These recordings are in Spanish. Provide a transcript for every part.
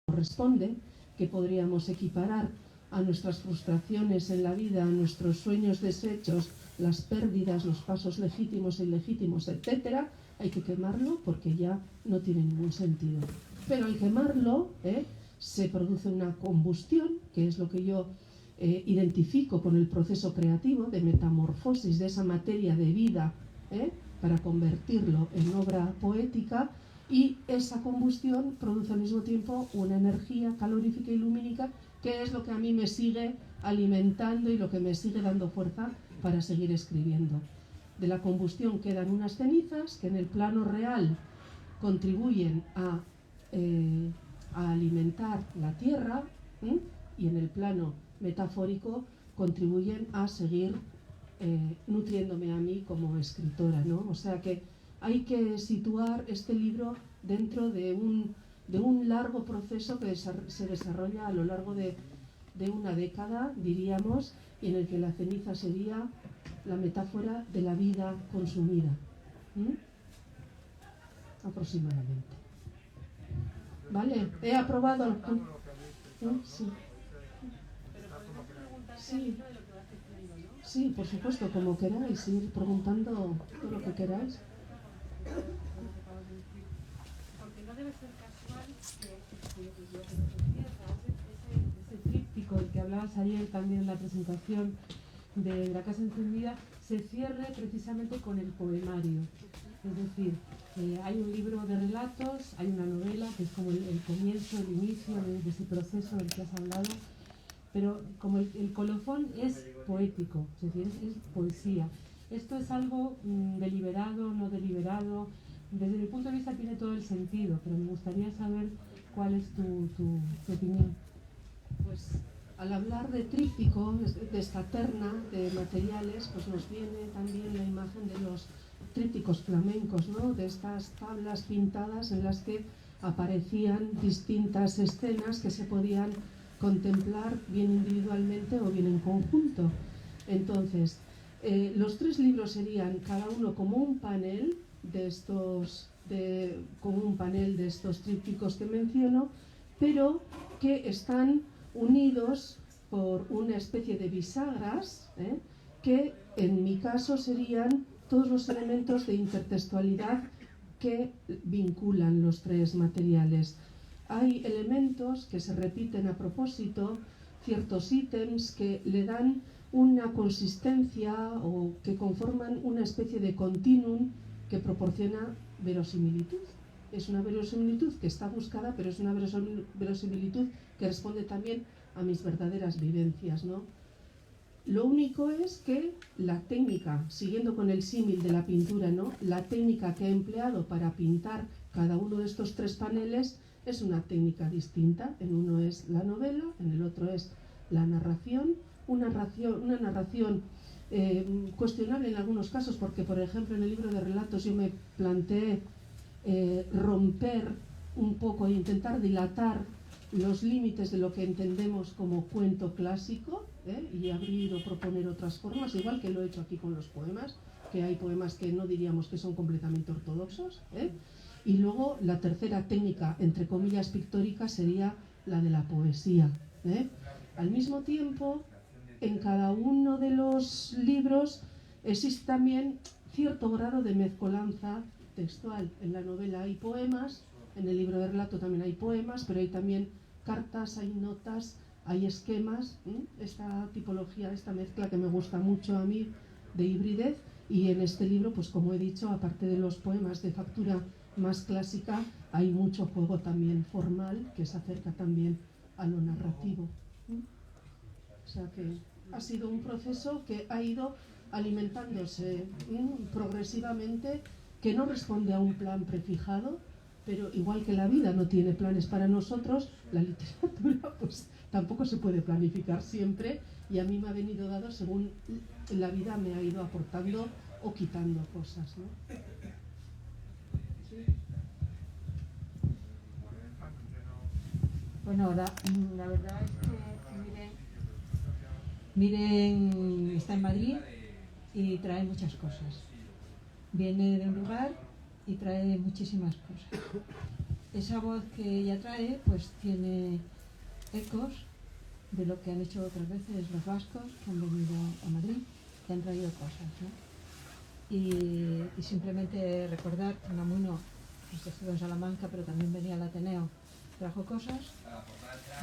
corresponde, que podríamos equiparar a nuestras frustraciones en la vida, a nuestros sueños deshechos, las pérdidas, los pasos legítimos e ilegítimos, etc., hay que quemarlo porque ya no tiene ningún sentido. Pero al quemarlo, se produce una combustión, que es lo que yo identifico con el proceso creativo de metamorfosis de esa materia de vida, para convertirlo en obra poética, y esa combustión produce al mismo tiempo una energía calorífica y lumínica, que es lo que a mí me sigue alimentando y lo que me sigue dando fuerza para seguir escribiendo. De la combustión quedan unas cenizas que en el plano real contribuyen a alimentar la tierra, y en el plano metafórico contribuyen a seguir nutriéndome a mí como escritora, ¿no? O sea que hay que situar este libro dentro de un largo proceso que se desarrolla a lo largo de una década, diríamos, y en el que la ceniza sería la metáfora de la vida consumida, aproximadamente. ¿Vale? He aprobado. Sí. Sí. Sí, por supuesto, como queráis, ir preguntando todo lo que queráis. Porque no debe ser casual que ese tríptico del que hablabas ayer también en la presentación de La Casa Encendida se cierre precisamente con el poemario. Es decir, hay un libro de relatos, hay una novela que es como el comienzo, el inicio de ese proceso del que has hablado, pero como el colofón es poético, es decir, es poesía. Esto es algo deliberado, no deliberado. Desde mi punto de vista tiene todo el sentido, pero me gustaría saber cuál es tu opinión. Pues al hablar de tríptico, de esta terna de materiales, pues nos viene también la imagen de los trípticos flamencos, ¿no? De estas tablas pintadas en las que aparecían distintas escenas que se podían contemplar bien individualmente o bien en conjunto. Entonces, los tres libros serían cada uno como un panel de estos, trípticos que menciono, pero que están unidos por una especie de bisagras, que en mi caso serían todos los elementos de intertextualidad que vinculan los tres materiales. Hay elementos que se repiten a propósito, ciertos ítems que le dan una consistencia o que conforman una especie de continuum que proporciona verosimilitud. Es una verosimilitud que está buscada, pero es una verosimilitud que responde también a mis verdaderas vivencias, ¿no? Lo único es que la técnica, siguiendo con el símil de la pintura, ¿no? La técnica que he empleado para pintar cada uno de estos tres paneles es una técnica distinta. En uno es la novela, en el otro es la narración, una narración cuestionable en algunos casos, porque por ejemplo en el libro de relatos yo me planteé romper un poco e intentar dilatar los límites de lo que entendemos como cuento clásico, y abrir o proponer otras formas, igual que lo he hecho aquí con los poemas, que hay poemas que no diríamos que son completamente ortodoxos, y luego la tercera técnica, entre comillas, pictórica sería la de la poesía, Al mismo tiempo, en cada uno de los libros existe también cierto grado de mezcolanza textual. En la novela hay poemas, en el libro de relato también hay poemas, pero hay también cartas, hay notas, hay esquemas, esta tipología, esta mezcla que me gusta mucho a mí de hibridez. Y en este libro, pues como he dicho, aparte de los poemas de factura más clásica, hay mucho juego también formal que se acerca también a lo narrativo. O sea que ha sido un proceso que ha ido alimentándose progresivamente, que no responde a un plan prefijado, pero igual que la vida no tiene planes para nosotros, la literatura pues tampoco se puede planificar siempre, y a mí me ha venido dado según la vida me ha ido aportando o quitando cosas, ¿no? ¿Sí? Bueno, la verdad es que Miren está en Madrid y trae muchas cosas. Viene de un lugar y trae muchísimas cosas. esa voz que ella trae pues tiene ecos de lo que han hecho otras veces los vascos que han venido a Madrid, que han traído cosas, ¿no? Y simplemente recordar que Unamuno pues, estuvo en Salamanca, pero también venía al Ateneo, trajo cosas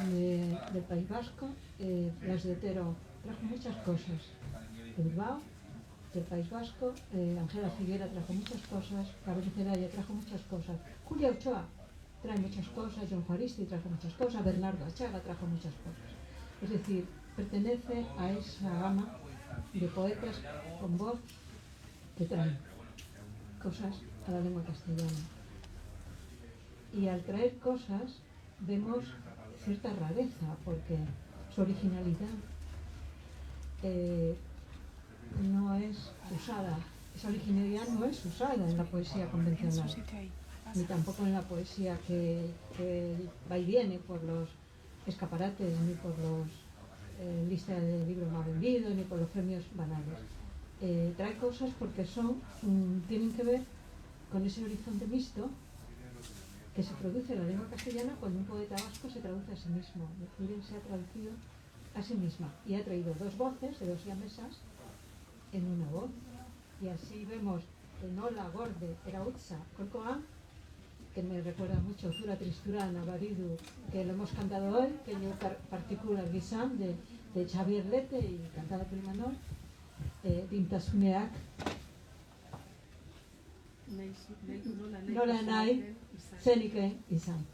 del País Vasco, Blas de Otero trajo muchas cosas de Bilbao, del País Vasco, Ángela Figuera trajo muchas cosas, Gabriel Celaya trajo muchas cosas, Julia Ochoa trae muchas cosas, John Juaristi trajo muchas cosas, Bernardo Achaga trajo muchas cosas. Es decir, pertenece a esa gama de poetas con voz que traen cosas a la lengua castellana. Y al traer cosas vemos cierta rareza, porque su originalidad no es usada. Esa originalidad no es usada en la poesía convencional, ni tampoco en la poesía que va y viene por los escaparates, ni por los listas de libros más vendidos, ni por los premios banales. Trae cosas porque tienen que ver con ese horizonte mixto que se produce en la lengua castellana cuando un poeta vasco se traduce a sí mismo. Miren, se ha traducido a sí misma y ha traído dos voces de dos siamesas en una voz. Y así vemos el Nola, Gorde, Erautza, Corcoan, que me recuerda mucho Zura Tristura, Navaridu, que lo hemos cantado hoy, que yo particular Guisam de Xavier Lete y cantada por Imanol, Dintasuneak, Nola Nai, Zenike y Sam.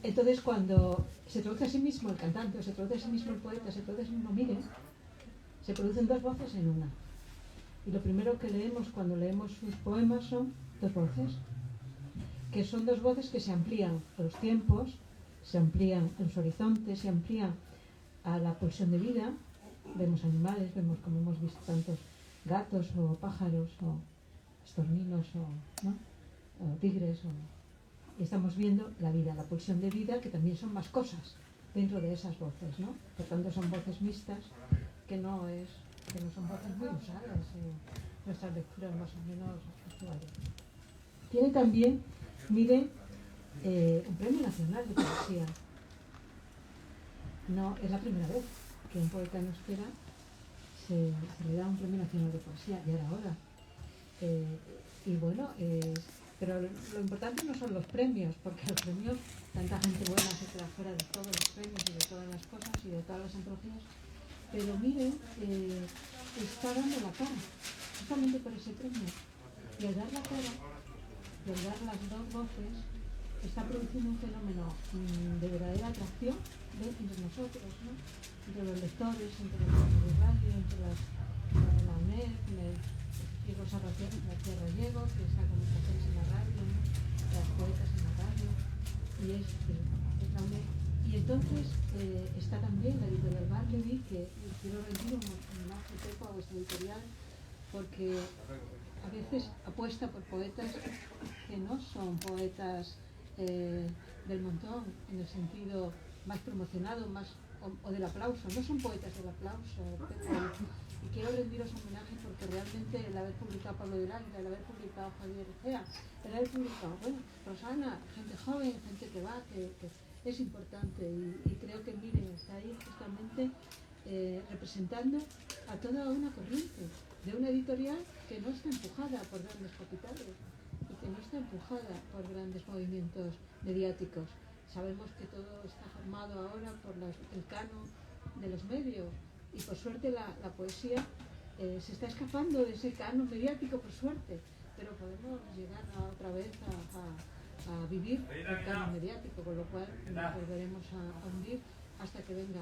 Entonces, cuando se traduce a sí mismo el cantante, o se traduce a sí mismo el poeta, se traduce a sí mismo Miguel, se producen dos voces en una. Y lo primero que leemos cuando leemos sus poemas son dos voces, que son dos voces que se amplían a los tiempos, se amplían a los horizontes, se amplían a la pulsión de vida. Vemos animales, vemos como hemos visto tantos gatos o pájaros o estorninos o tigres, y estamos viendo la vida, la pulsión de vida, que también son más cosas dentro de esas voces, ¿no? Por tanto son voces mixtas que no son voces muy usadas en nuestras lecturas más o menos actuales. Tiene también, miren, un premio nacional de poesía. No es la primera vez que un poeta en euskera se le da un premio nacional de poesía, ya era hora. Y bueno, pero lo importante no son los premios, porque los premios, tanta gente buena se queda fuera de todos los premios y de todas las cosas y de todas las antologías, pero miren, está dando la cara, justamente por ese premio. Y al dar la cara, y al dar las dos voces, está produciendo un fenómeno de verdadera atracción entre nosotros, ¿no? Entre los lectores, entre los de radio, entre la UNED, Rosa García Rallego, que está con estaciones en la radio, ¿no? Las poetas en la radio, y es la UNED. Y entonces está también la editorial Barleby, que quiero rendir un homenaje a vuestra editorial, porque a veces apuesta por poetas que no son poetas del montón, en el sentido más promocionado, o del aplauso, no son poetas del aplauso, y quiero rendiros homenaje porque realmente el haber publicado Pablo del Águila, el haber publicado Javier Egea, el haber publicado, Rosana, gente joven, gente que va, que es importante, y creo que miren, está ahí justamente representando a toda una corriente de una editorial que no está empujada por grandes capitales y que no está empujada por grandes movimientos mediáticos. Sabemos que todo está formado ahora por el canon de los medios, y por suerte la poesía se está escapando de ese canon mediático, por suerte, pero podemos llegar otra vez a vivir el canon mediático, con lo cual nos volveremos a hundir hasta que venga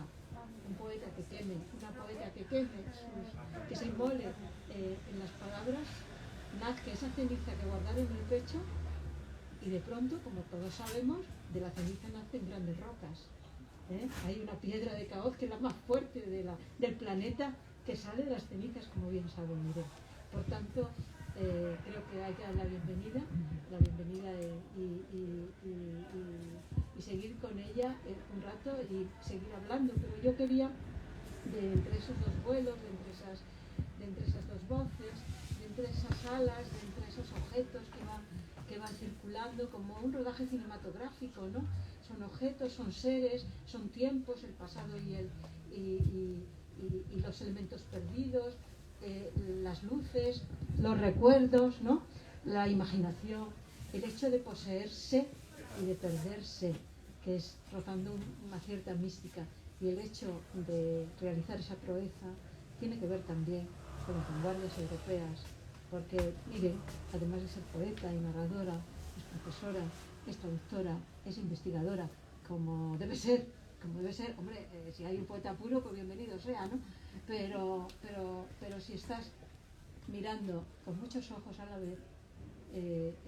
un poeta que queme, una poeta que queme, que se inmole en las palabras, nazca esa ceniza que guardaron en el pecho, y de pronto, como todos sabemos, de la ceniza nacen grandes rocas. Hay una piedra de Caoz que es la más fuerte del planeta, que sale de las cenizas, como bien saben, miren. Por tanto, creo que hay que dar la bienvenida y seguir con ella un rato y seguir hablando. Pero yo quería, de entre esos dos vuelos, de entre esas dos voces, de entre esas alas, de entre esos objetos que van que van circulando como un rodaje cinematográfico, ¿no? Son objetos, son seres, son tiempos, el pasado y los elementos perdidos, las luces, los recuerdos, ¿no? La imaginación, el hecho de poseerse y de perderse, que es rozando una cierta mística, y el hecho de realizar esa proeza tiene que ver también con las vanguardias europeas, porque, miren, además de ser poeta y narradora, es profesora, es traductora, es investigadora, como debe ser, hombre, si hay un poeta puro, pues bienvenido sea, ¿no? Pero si estás mirando con muchos ojos a la vez,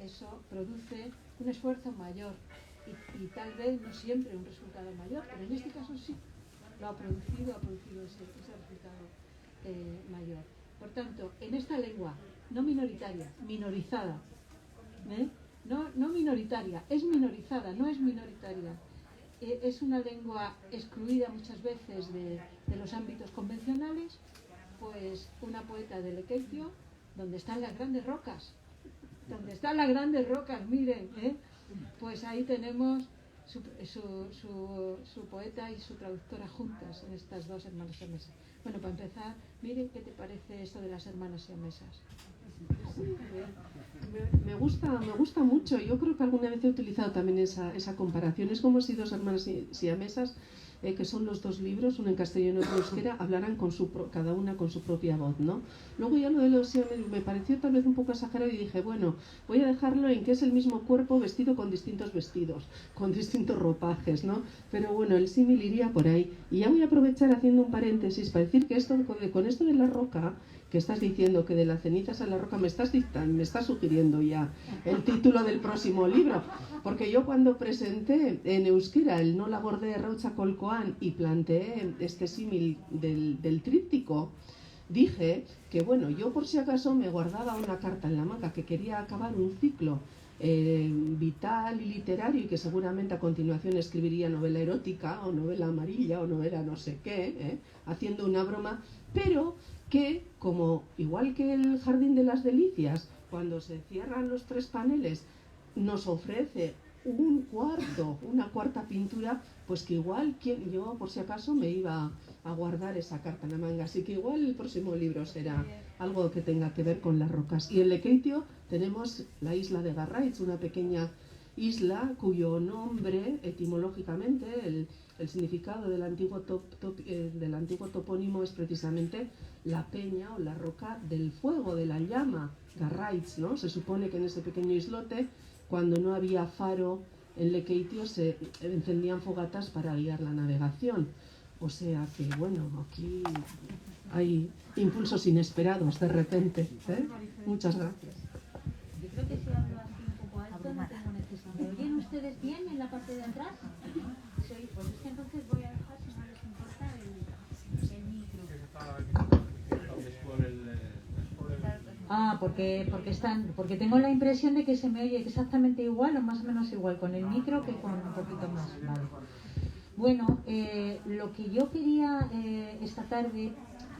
eso produce un esfuerzo mayor y tal vez no siempre un resultado mayor, pero en este caso sí, lo ha producido ese resultado mayor. Por tanto, en esta lengua no minoritaria, minorizada, no minoritaria, es minorizada, no es minoritaria, es una lengua excluida muchas veces de los ámbitos convencionales, pues una poeta de Lequeitio, donde están las grandes rocas, miren, pues ahí tenemos su poeta y su traductora juntas en estas dos hermanas siamesas. Bueno, para empezar, miren qué te parece esto de las hermanas siamesas. Me gusta mucho. Yo creo que alguna vez he utilizado también esa comparación. Es como si dos hermanas siamesas, que son los dos libros, uno en castellano y otro en euskera, hablaran cada una con su propia voz, ¿no? Luego ya lo de los siameses me pareció tal vez un poco exagerado y dije, bueno, voy a dejarlo en que es el mismo cuerpo vestido con distintos vestidos, con distintos ropajes, ¿no? Pero bueno, el símil iría por ahí. Y ya voy a aprovechar haciendo un paréntesis para decir que con esto de la roca, que estás diciendo que de las cenizas a la roca, me estás sugiriendo ya el título del próximo libro, porque yo cuando presenté en euskera el Nola Gorde Errautza Kolkoan y planteé este símil del tríptico, dije que bueno, yo por si acaso me guardaba una carta en la manga, que quería acabar un ciclo vital y literario y que seguramente a continuación escribiría novela erótica o novela amarilla o novela no sé qué, haciendo una broma, pero que, como igual que el Jardín de las Delicias, cuando se cierran los 3 paneles, nos ofrece una cuarta pintura, pues que igual yo por si acaso me iba a guardar esa carta en la manga. Así que igual el próximo libro será algo que tenga que ver con las rocas. Y en Lequeitio tenemos la isla de Garraitz, una pequeña isla cuyo nombre, etimológicamente, el significado del antiguo topónimo es precisamente la peña o la roca del fuego, de la llama, Garraitz, ¿no? Se supone que en ese pequeño islote, cuando no había faro en Lequeitio, se encendían fogatas para guiar la navegación. O sea que, bueno, aquí hay impulsos inesperados de repente, ¿eh? Muchas gracias. Yo creo que si hablo así un poco alto no tengo necesidad. ¿Me oyen ustedes bien en la parte de atrás? Sí, pues es que entonces voy a dejar, si no les importa, el micro. Porque tengo la impresión de que se me oye exactamente igual o más o menos igual con el micro que con un poquito más. Vale. Bueno, lo que yo quería esta tarde,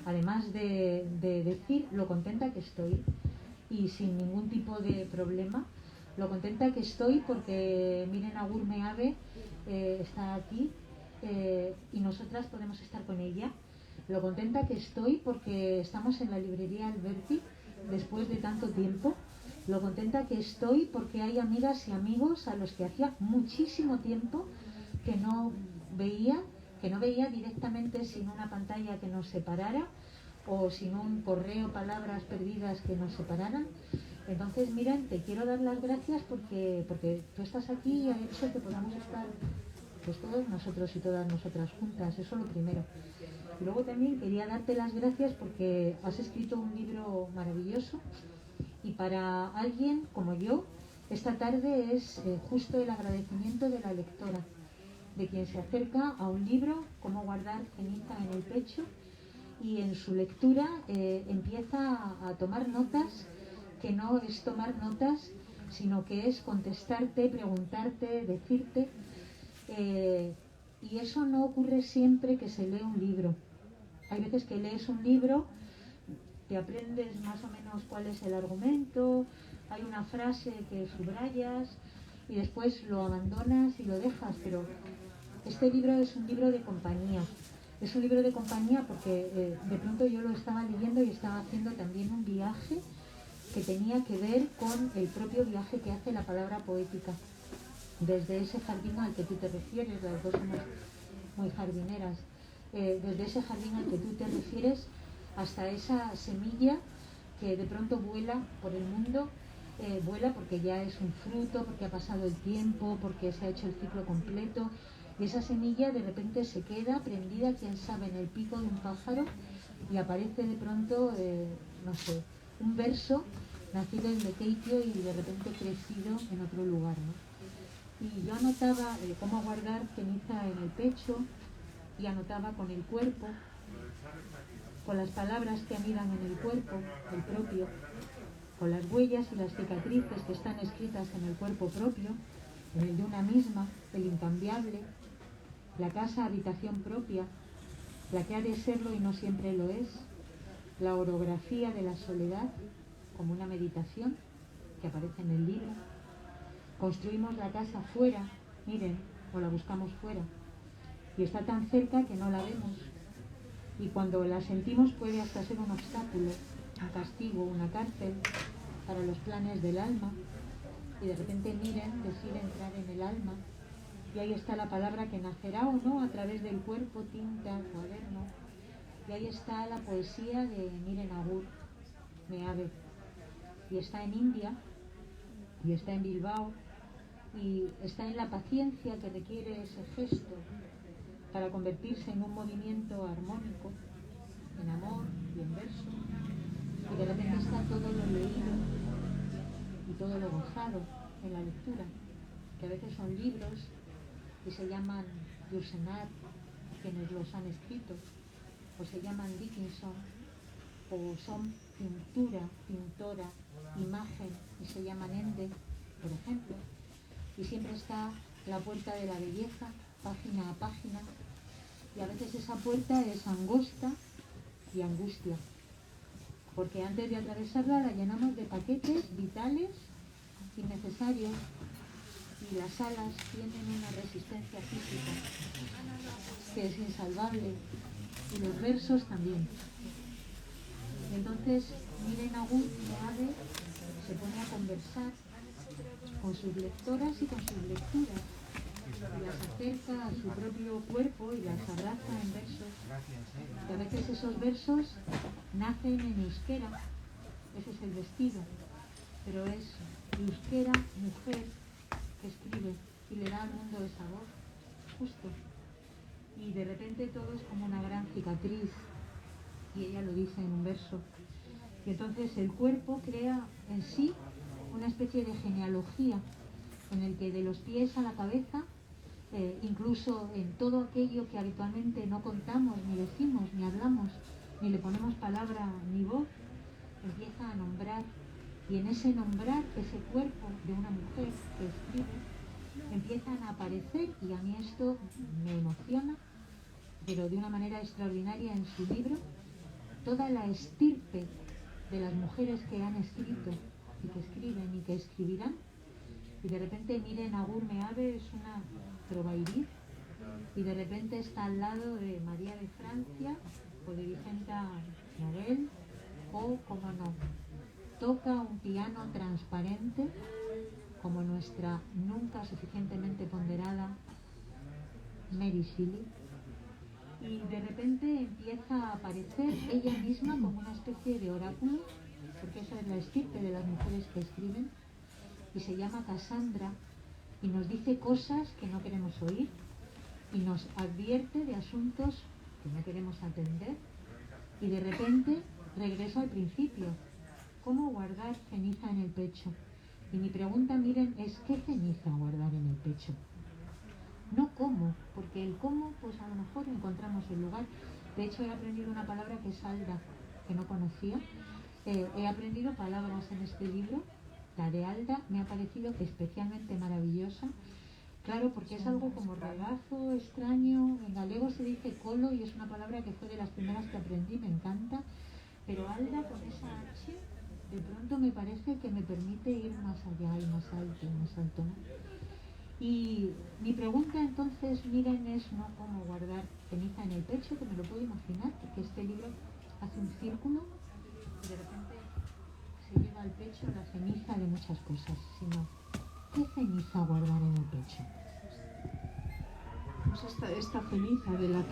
además de decir lo contenta que estoy y sin ningún tipo de problema, lo contenta que estoy porque miren, Agur Meave está aquí y nosotras podemos estar con ella. Lo contenta que estoy porque estamos en la librería Alberti después de tanto tiempo. Lo contenta que estoy porque hay amigas y amigos a los que hacía muchísimo tiempo que no veía directamente, sin una pantalla que nos separara o sin un correo, palabras perdidas que nos separaran. Entonces, miren, te quiero dar las gracias porque tú estás aquí y ha hecho que podamos estar pues todos nosotros y todas nosotras juntas, eso lo primero. Y luego también quería darte las gracias porque has escrito un libro maravilloso y para alguien como yo, esta tarde es justo el agradecimiento de la lectora, de quien se acerca a un libro, Cómo guardar ceniza en el pecho, y en su lectura empieza a tomar notas, que no es tomar notas, sino que es contestarte, preguntarte, decirte. Y eso no ocurre siempre que se lee un libro. Hay veces que lees un libro, te aprendes más o menos cuál es el argumento, hay una frase que subrayas y después lo abandonas y lo dejas, pero este libro es un libro de compañía. Es un libro de compañía porque de pronto yo lo estaba leyendo y estaba haciendo también un viaje que tenía que ver con el propio viaje que hace la palabra poética. Desde ese jardín al que tú te refieres, las dos somos muy jardineras, desde ese jardín al que tú te refieres hasta esa semilla que de pronto vuela por el mundo, vuela porque ya es un fruto, porque ha pasado el tiempo, porque se ha hecho el ciclo completo, y esa semilla de repente se queda prendida, quién sabe, en el pico de un pájaro y aparece de pronto, no sé, un verso nacido en Lekeitio y de repente crecido en otro lugar, ¿no? Y yo anotaba cómo guardar ceniza en el pecho y anotaba con el cuerpo, con las palabras que anidan en el cuerpo, el propio, con las huellas y las cicatrices que están escritas en el cuerpo propio, en el de una misma, el incambiable, la casa habitación propia, la que ha de serlo y no siempre lo es, la orografía de la soledad, como una meditación que aparece en el libro. Construimos la casa fuera, miren, o la buscamos fuera, y está tan cerca que no la vemos. Y cuando la sentimos puede hasta ser un obstáculo, un castigo, una cárcel para los planes del alma. Y de repente miren, decide entrar en el alma. Y ahí está la palabra que nacerá o no a través del cuerpo, tinta, cuaderno. Y ahí está la poesía de Miren Agur, Meave. Y está en India, y está en Bilbao, y está en la paciencia que requiere ese gesto para convertirse en un movimiento armónico, en amor y en verso. Y de repente está todo lo leído y todo lo gozado en la lectura, que a veces son libros y se llaman Yursenar, quienes los han escrito, o se llaman Dickinson, o son pintura, pintora, imagen, y se llaman Ende, por ejemplo. Y siempre está la puerta de la belleza, página a página, y a veces esa puerta es angosta y angustia, porque antes de atravesarla la llenamos de paquetes vitales innecesarios, y las alas tienen una resistencia física que es insalvable, y los versos también. Y entonces Miren Agur Meave se pone a conversar con sus lectoras y con sus lecturas, y las acerca a su propio cuerpo y las abraza en versos. Y a veces esos versos nacen en euskera, ese es el vestido, pero es euskera, mujer, que escribe y le da al mundo esa voz, justo. Y de repente todo es como una gran cicatriz, y ella lo dice en un verso. Y entonces el cuerpo crea en sí una especie de genealogía, en el que de los pies a la cabeza, incluso en todo aquello que habitualmente no contamos, ni decimos, ni hablamos, ni le ponemos palabra ni voz, empieza a nombrar. Y en ese nombrar, ese cuerpo de una mujer que escribe, empiezan a aparecer, y a mí esto me emociona, pero de una manera extraordinaria en su libro, toda la estirpe de las mujeres que han escrito y que escriben y que escribirán. Y de repente Miren Agur Meave es una trovairís, y de repente está al lado de María de Francia o de Vicenta Noguel, o, como no, toca un piano transparente como nuestra nunca suficientemente ponderada Mary Shelley, y de repente empieza a aparecer ella misma como una especie de oráculo, porque esa es la estirpe de las mujeres que escriben, y se llama Cassandra, y nos dice cosas que no queremos oír, y nos advierte de asuntos que no queremos atender, y de repente regreso al principio. ¿Cómo guardar ceniza en el pecho? Y mi pregunta, miren, es ¿qué ceniza guardar en el pecho? No cómo, porque el cómo, pues a lo mejor encontramos el lugar. De hecho, he aprendido una palabra que es alda, que no conocía. He aprendido palabras en este libro. La de alda me ha parecido especialmente maravillosa. Claro, porque es algo como regazo, extraño. En galego se dice colo y es una palabra que fue de las primeras que aprendí, me encanta. Pero alda con esa H de pronto me parece que me permite ir más allá y más alto, ¿no? Y mi pregunta entonces, Miren, es no cómo guardar ceniza en el pecho, que me lo puedo imaginar, porque este libro hace un círculo y de repente se lleva al pecho la ceniza de muchas cosas, sino ¿qué ceniza guardar en el pecho? Pues esta ceniza de la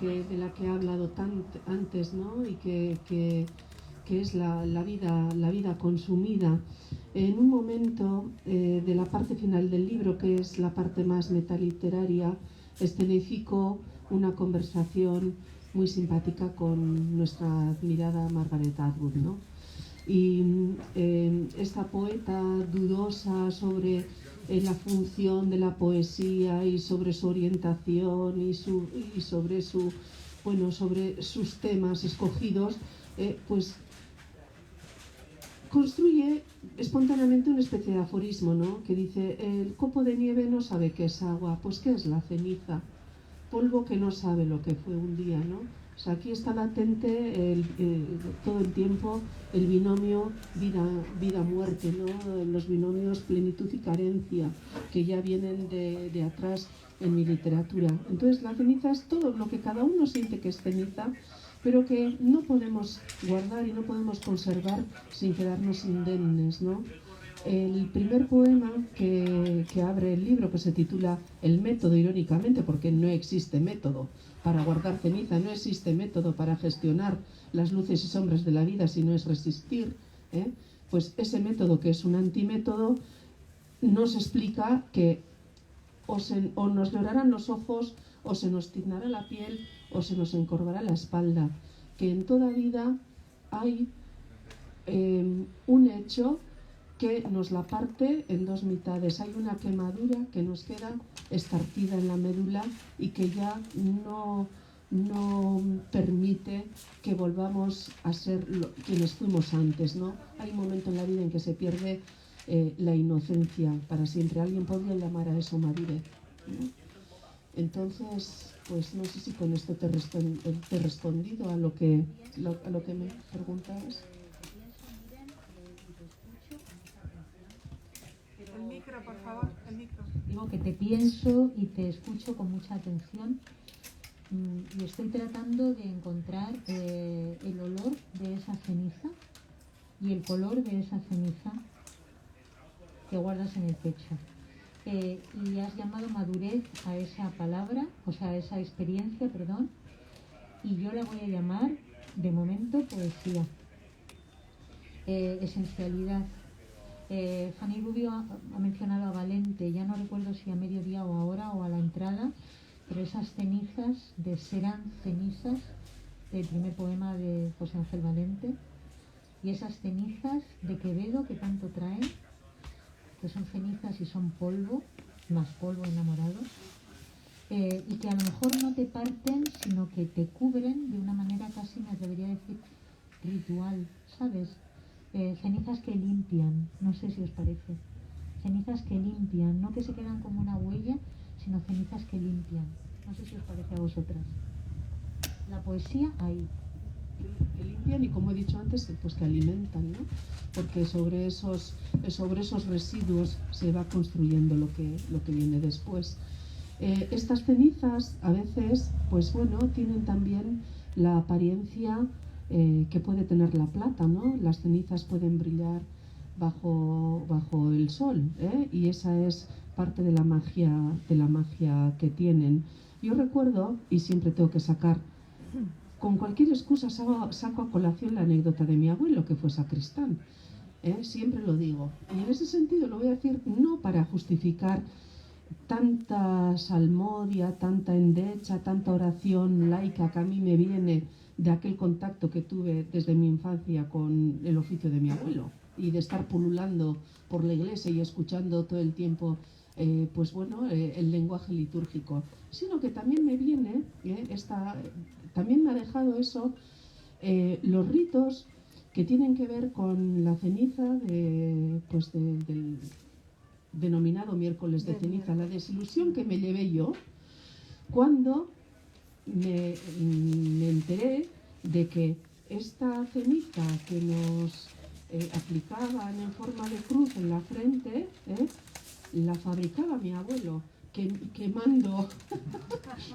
que he hablado antes, ¿no? Y que es la vida consumida. En un momento de la parte final del libro, que es la parte más metaliteraria, escenifico una conversación muy simpática con nuestra admirada Margaret Atwood, ¿no? Y esta poeta dudosa sobre la función de la poesía y sobre su orientación y sobre sobre sus temas escogidos, pues construye espontáneamente una especie de aforismo, ¿no? Que dice: el copo de nieve no sabe qué es agua. Pues ¿qué es la ceniza? Polvo que no sabe lo que fue un día, ¿no? O sea, aquí está latente todo el tiempo el binomio vida-muerte, ¿no? Los binomios plenitud y carencia, que ya vienen de atrás en mi literatura. Entonces la ceniza es todo lo que cada uno siente que es ceniza, pero que no podemos guardar y no podemos conservar sin quedarnos indemnes, ¿no? El primer poema que abre el libro, que se titula El método, irónicamente, porque no existe método para guardar ceniza, no existe método para gestionar las luces y sombras de la vida, sino es resistir, ¿eh? Pues ese método, que es un antimétodo, nos explica que o nos llorarán los ojos, o se nos tiznará la piel, o se nos encorvará la espalda, que en toda vida hay un hecho que nos la parte en dos mitades. Hay una quemadura que nos queda estarcida en la médula y que ya no permite que volvamos a ser quienes fuimos antes, ¿no? Hay un momento en la vida en que se pierde la inocencia para siempre. Alguien podría llamar a eso madurez, ¿no? Entonces, pues no sé si con esto te he respondido a lo que me preguntabas. El micro, por favor, el micro. Digo que te pienso y te escucho con mucha atención y estoy tratando de encontrar el olor de esa ceniza y el color de esa ceniza que guardas en el pecho. Y has llamado madurez a esa palabra, o sea, a esa experiencia, perdón, y yo la voy a llamar, de momento, poesía. Esencialidad. Fanny Rubio ha mencionado a Valente, ya no recuerdo si a mediodía o ahora o a la entrada, pero esas cenizas de Serán cenizas, del primer poema de José Ángel Valente, y esas cenizas de Quevedo que tanto traen, que son cenizas y son polvo, más polvo enamorado, y que a lo mejor no te parten, sino que te cubren de una manera casi, me atrevería a decir, ritual, ¿sabes? Cenizas que limpian, no sé si os parece, cenizas que limpian, no que se quedan como una huella, sino cenizas que limpian, no sé si os parece a vosotras. La poesía ahí. Que limpian y, como he dicho antes, pues que alimentan, ¿no? Porque sobre esos residuos se va construyendo lo que viene después. Estas cenizas a veces, pues bueno, tienen también la apariencia que puede tener la plata, ¿no? Las cenizas pueden brillar bajo el sol, ¿eh? Y esa es parte de la magia que tienen. Yo recuerdo, y siempre tengo que sacar, con cualquier excusa saco a colación la anécdota de mi abuelo, que fue sacristán, ¿eh? Siempre lo digo. Y en ese sentido lo voy a decir no para justificar tanta salmodia, tanta endecha, tanta oración laica que a mí me viene de aquel contacto que tuve desde mi infancia con el oficio de mi abuelo y de estar pululando por la iglesia y escuchando todo el tiempo el lenguaje litúrgico, sino que también me viene, también me ha dejado eso, los ritos que tienen que ver con la ceniza del denominado miércoles de ceniza, la desilusión que me llevé yo cuando me enteré de que esta ceniza aplicaban en forma de cruz en la frente, la fabricaba mi abuelo, quemando,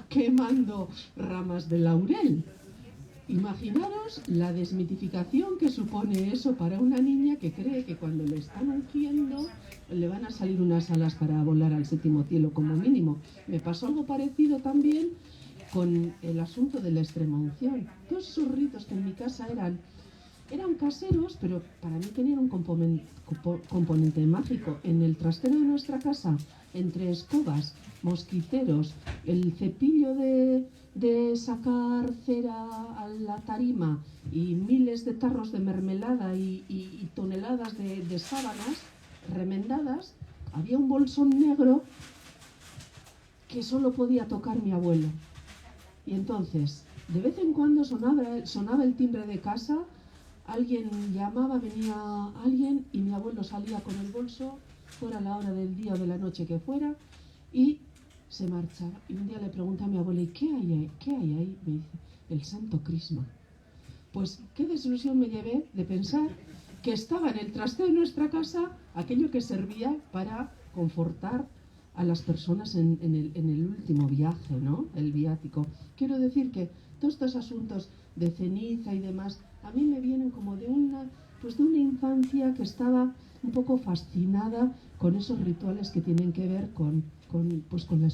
quemando ramas de laurel. Imaginaros la desmitificación que supone eso para una niña que cree que cuando le están ungiendo le van a salir unas alas para volar al séptimo cielo como mínimo. Me pasó algo parecido también con el asunto de la extremaunción. Todos esos ritos que en mi casa eran caseros, pero para mí tenían un componente mágico. En el trastero de nuestra casa, entre escobas, mosquiteros, el cepillo de sacar cera a la tarima y miles de tarros de mermelada y toneladas de sábanas remendadas, había un bolsón negro que solo podía tocar mi abuelo. Y entonces, de vez en cuando sonaba el timbre de casa, alguien llamaba, venía alguien y mi abuelo salía con el bolso, fuera la hora del día o de la noche que fuera, y se marchaba. Y un día le pregunté a mi abuela, ¿y qué hay ahí? ¿Qué hay ahí? Me dice, el Santo Crisma. Pues qué desilusión me llevé de pensar que estaba en el trasteo de nuestra casa aquello que servía para confortar a las personas en el último viaje, ¿no? El viático. Quiero decir que todos estos asuntos de ceniza y demás, a mí me vienen como de una infancia que estaba un poco fascinada con esos rituales que tienen que ver con la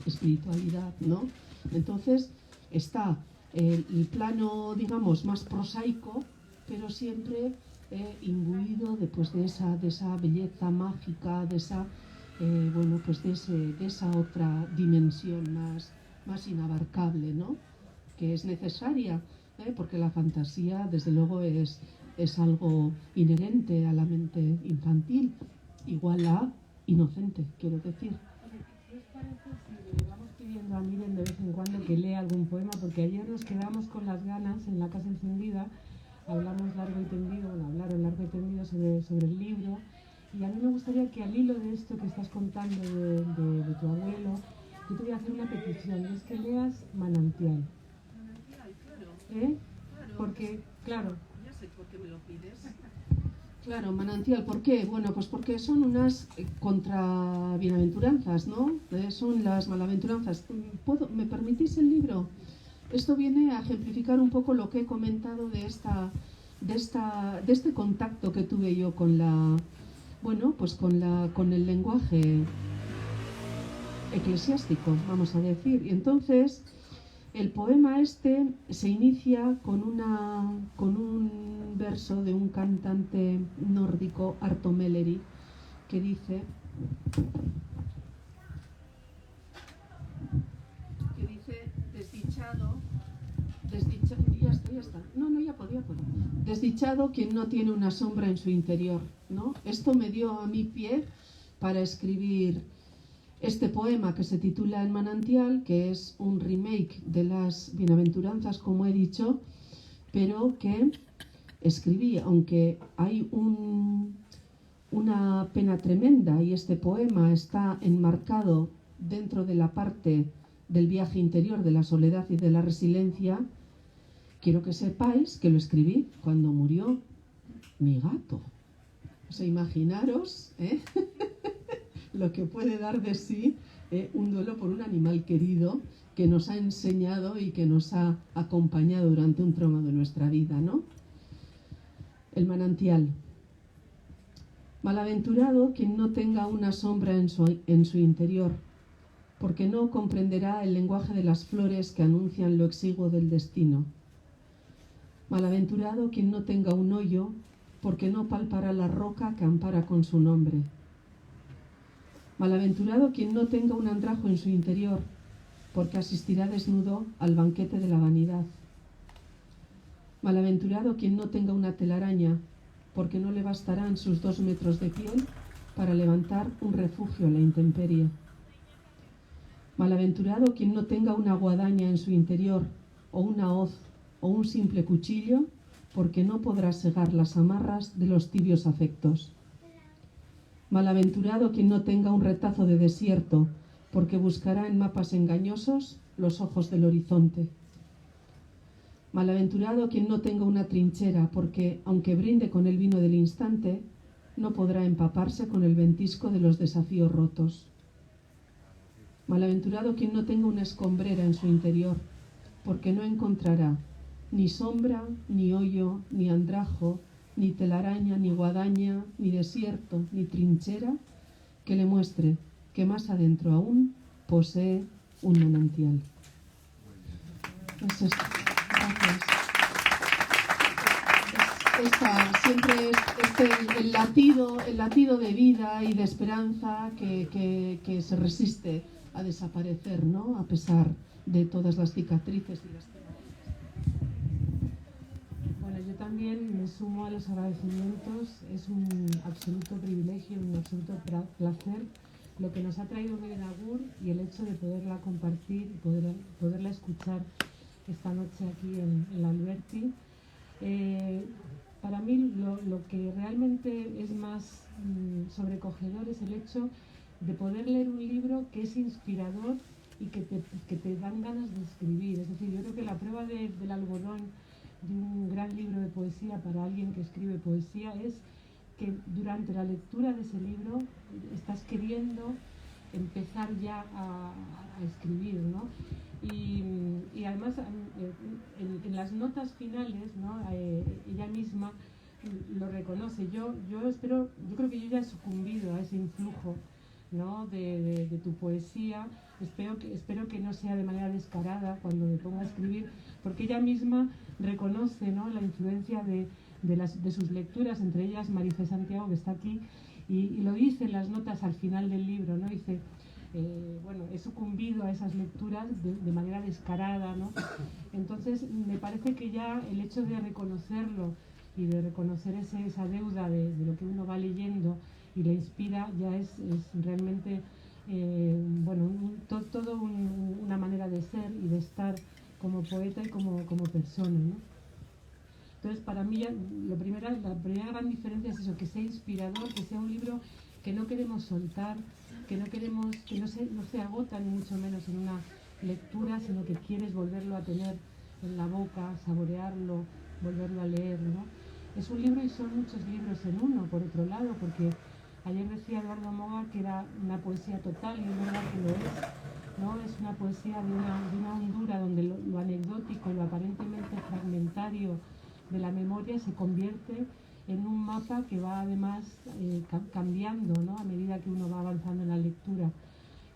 espiritualidad, ¿no? Entonces está el plano, digamos, más prosaico, pero siempre imbuido de esa belleza mágica, de esa otra dimensión más inabarcable, ¿no? Que es necesaria, porque la fantasía, desde luego, es algo inherente a la mente infantil, igual a inocente, quiero decir. ¿Qué os parece si le vamos pidiendo a Miren de vez en cuando que lea algún poema? Porque ayer nos quedamos con las ganas en la casa encendida, hablamos largo y tendido, hablaron largo y tendido sobre el libro, y a mí me gustaría que al hilo de esto que estás contando de tu abuelo, yo te voy a hacer una petición, y es que leas Manantial. Claro. Porque, claro. Ya sé por qué me lo pides. Claro, Manantial, ¿por qué? Bueno, pues porque son unas contrabienaventuranzas, ¿no? Son las malaventuranzas. ¿Me permitís el libro? Esto viene a ejemplificar un poco lo que he comentado de este contacto que tuve yo con el lenguaje eclesiástico, vamos a decir. Y entonces el poema este se inicia con un verso de un cantante nórdico, Arto Meleri, que dice desdichado quien no tiene una sombra en su interior, ¿no? Esto me dio a mí pie para escribir este poema que se titula El Manantial, que es un remake de las Bienaventuranzas, como he dicho, pero que escribí, aunque hay una pena tremenda y este poema está enmarcado dentro de la parte del viaje interior, de la soledad y de la resiliencia. Quiero que sepáis que lo escribí cuando murió mi gato. O sea, imaginaros lo que puede dar de sí un duelo por un animal querido que nos ha enseñado y que nos ha acompañado durante un tramo de nuestra vida, ¿no? El manantial. Malaventurado quien no tenga una sombra en su interior, porque no comprenderá el lenguaje de las flores que anuncian lo exiguo del destino. Malaventurado quien no tenga un hoyo, porque no palpará la roca que ampara con su nombre. Malaventurado quien no tenga un andrajo en su interior, porque asistirá desnudo al banquete de la vanidad. Malaventurado quien no tenga una telaraña, porque no le bastarán sus 2 metros de piel para levantar un refugio a la intemperie. Malaventurado quien no tenga una guadaña en su interior, o una hoz, o un simple cuchillo, porque no podrá segar las amarras de los tibios afectos. Malaventurado quien no tenga un retazo de desierto, porque buscará en mapas engañosos los ojos del horizonte. Malaventurado quien no tenga una trinchera, porque, aunque brinde con el vino del instante, no podrá empaparse con el ventisco de los desafíos rotos. Malaventurado quien no tenga una escombrera en su interior, porque no encontrará ni sombra, ni hoyo, ni andrajo, ni telaraña, ni guadaña, ni desierto, ni trinchera que le muestre que más adentro aún posee un manantial. Eso es. Gracias. Siempre es el latido de vida y de esperanza que se resiste a desaparecer, ¿no? A pesar de todas las cicatrices y las Bueno, yo también me sumo a los agradecimientos. Es un absoluto privilegio, un absoluto placer lo que nos ha traído Miguel Agur y el hecho de poderla compartir y poderla escuchar esta noche aquí en la Alberti. Para mí lo que realmente es más sobrecogedor es el hecho de poder leer un libro que es inspirador y que te dan ganas de escribir. Es decir, yo creo que la prueba del algodón de un gran libro de poesía para alguien que escribe poesía es que durante la lectura de ese libro estás queriendo empezar ya a escribir, ¿no? Y además en las notas finales, ¿no? Ella misma lo reconoce. Yo creo que yo ya he sucumbido a ese influjo, ¿no? de tu poesía. Espero que no sea de manera descarada cuando me ponga a escribir, porque ella misma reconoce, ¿no? La influencia de sus lecturas, entre ellas Marifé Santiago, que está aquí, y lo dice en las notas al final del libro, ¿no? Dice, bueno, he sucumbido a esas lecturas de manera descarada, ¿no? Entonces me parece que ya el hecho de reconocerlo y de reconocer esa deuda de lo que uno va leyendo y le inspira, ya es realmente bueno, todo una manera de ser y de estar como poeta y como persona, ¿no? Entonces, para mí, la primera gran diferencia es eso, que sea inspirador, que sea un libro que no queremos soltar, que no se agota ni mucho menos en una lectura, sino que quieres volverlo a tener en la boca, saborearlo, volverlo a leer, ¿no? Es un libro y son muchos libros en uno, por otro lado, porque ayer decía Eduardo Moga que era una poesía total, y es verdad que lo es, ¿no? Es una poesía de una hondura donde lo anecdótico, lo aparentemente fragmentario de la memoria se convierte en un mapa que va además cambiando, ¿no? A medida que uno va avanzando en la lectura.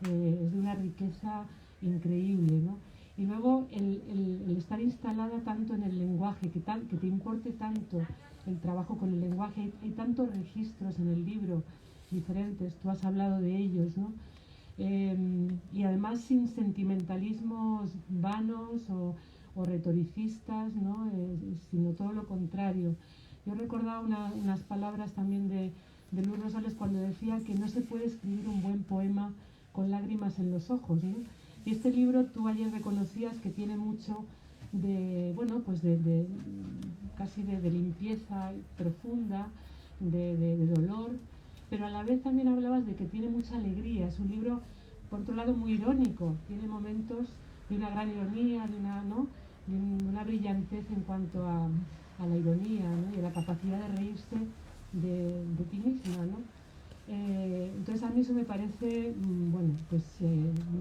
Es de una riqueza increíble, ¿no? Y luego el estar instalada tanto en el lenguaje, que te importe tanto el trabajo con el lenguaje. Hay tantos registros en el libro diferentes, tú has hablado de ellos, ¿no? Y además sin sentimentalismos vanos o retoricistas, ¿no? Sino todo lo contrario. Yo recordaba unas palabras también de Luis Rosales cuando decía que no se puede escribir un buen poema con lágrimas en los ojos, ¿no? Y este libro tú ayer reconocías que tiene mucho de, bueno, pues casi de limpieza profunda, de dolor, pero a la vez también hablabas de que tiene mucha alegría. Es un libro, por otro lado, muy irónico, tiene momentos de una gran ironía, ¿no? De una brillantez en cuanto a la ironía, ¿no? Y a la capacidad de reírse de ti misma, ¿no? Entonces a mí eso me parece, bueno, pues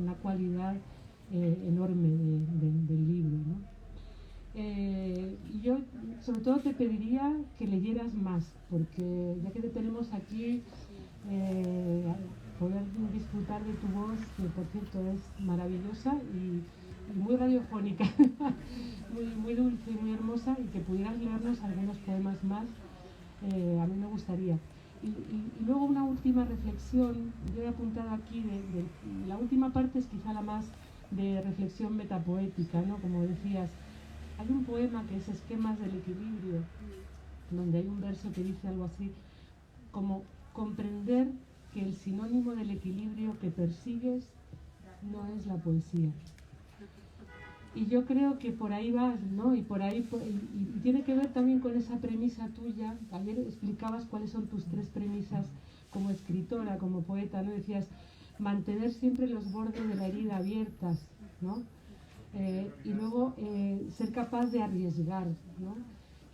una cualidad enorme del libro, ¿no? Y yo sobre todo te pediría que leyeras más, porque ya que te tenemos aquí, poder disfrutar de tu voz, que por cierto es maravillosa y muy radiofónica, muy dulce, muy hermosa, y que pudieras leernos algunos poemas más, a mí me gustaría. Y luego una última reflexión, yo he apuntado aquí, la última parte es quizá la más de reflexión metapoética, ¿no? Como decías, hay un poema que es Esquemas del Equilibrio, donde hay un verso que dice algo así, como comprender que el sinónimo del equilibrio que persigues no es la poesía. Y yo creo que por ahí vas, ¿no? Y tiene que ver también con esa premisa tuya. Ayer explicabas cuáles son tus 3 premisas como escritora, como poeta, ¿no? Decías, mantener siempre los bordes de la herida abiertas, ¿no? Y luego ser capaz de arriesgar, ¿no?